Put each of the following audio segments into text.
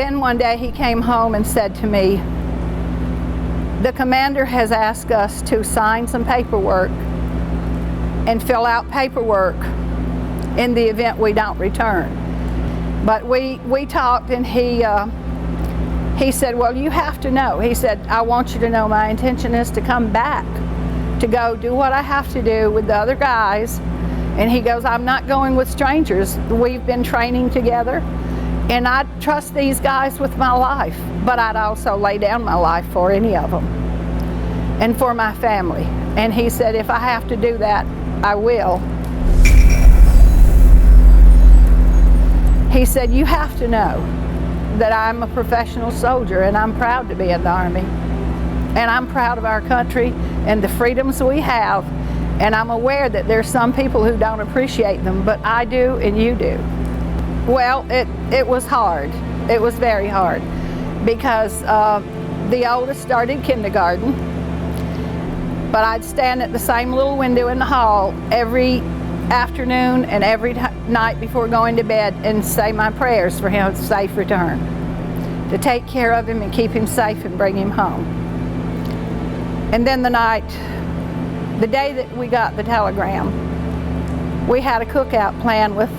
Then one day he came home and said to me, the commander has asked us to sign some paperwork and fill out paperwork in the event we don't return. But we talked, and he said, well, you have to know. He said, I want you to know my intention is to come back, to go do what I have to do with the other guys. And he goes, I'm not going with strangers. We've been training together, and I trust these guys with my life, but I'd also lay down my life for any of them and for my family. And he said, if I have to do that, I will. He said, you have to know that I'm a professional soldier, and I'm proud to be in the Army. And I'm proud of our country and the freedoms we have. And I'm aware that there's some people who don't appreciate them, but I do and you do. Well, it was hard. It was very hard, because the oldest started kindergarten, but I'd stand at the same little window in the hall every afternoon and every night before going to bed and say my prayers for his safe return, to take care of him and keep him safe and bring him home. And then the day that we got the telegram, we had a cookout plan with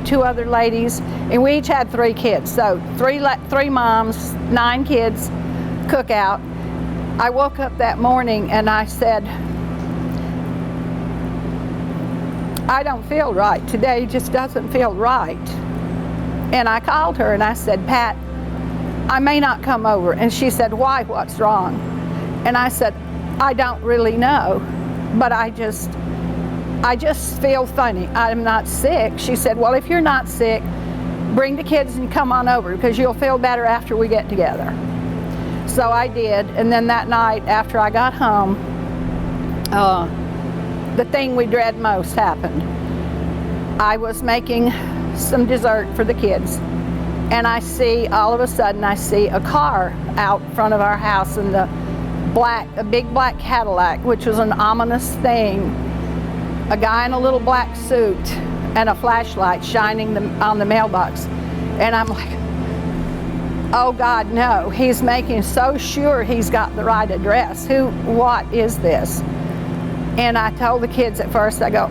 two other ladies, and we each had 3 kids. So three moms, 9 kids, cookout. I woke up that morning and I said, I don't feel right. Today just doesn't feel right. And I called her and I said, Pat, I may not come over. And she said, why? What's wrong? And I said, I don't really know, but I just feel funny. I'm not sick. She said, well, if you're not sick, bring the kids and come on over, because you'll feel better after we get together. So I did, and then that night after I got home, the thing we dread most happened. I was making some dessert for the kids, and all of a sudden I see a car out front of our house, and a big black Cadillac, which was an ominous thing. A guy in a little black suit and a flashlight shining on the mailbox. And I'm like, oh God, no. He's making so sure he's got the right address. What is this? And I told the kids at first, I go,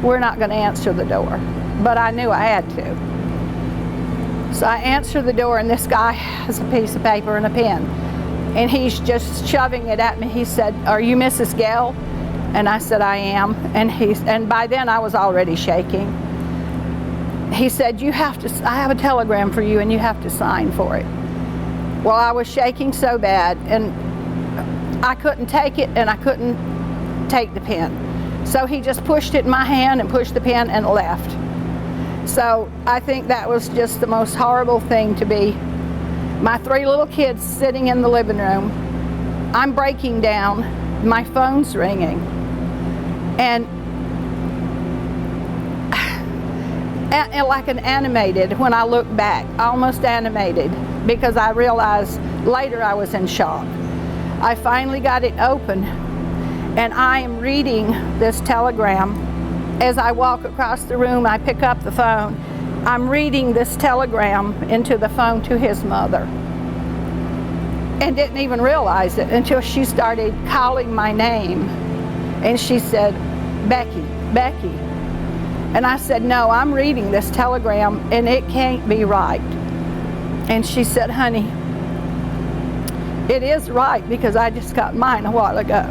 we're not going to answer the door. But I knew I had to. So I answer the door, and this guy has a piece of paper and a pen. And he's just shoving it at me. He said, are you Mrs. Gell? And I said, I am. And by then I was already shaking. He said, I have a telegram for you and you have to sign for it. Well, I was shaking so bad, and I couldn't take it, and I couldn't take the pen. So he just pushed it in my hand and pushed the pen and left. So I think that was just the most horrible thing to be. My 3 little kids sitting in the living room. I'm breaking down. My phone's ringing. And like an animated, when I look back, almost animated, because I realized later I was in shock. I finally got it open, and I am reading this telegram. As I walk across the room, I pick up the phone. I'm reading this telegram into the phone to his mother, and didn't even realize it until she started calling my name. And she said, Becky, Becky. And I said, no, I'm reading this telegram and it can't be right. And she said, honey, it is right, because I just got mine a while ago.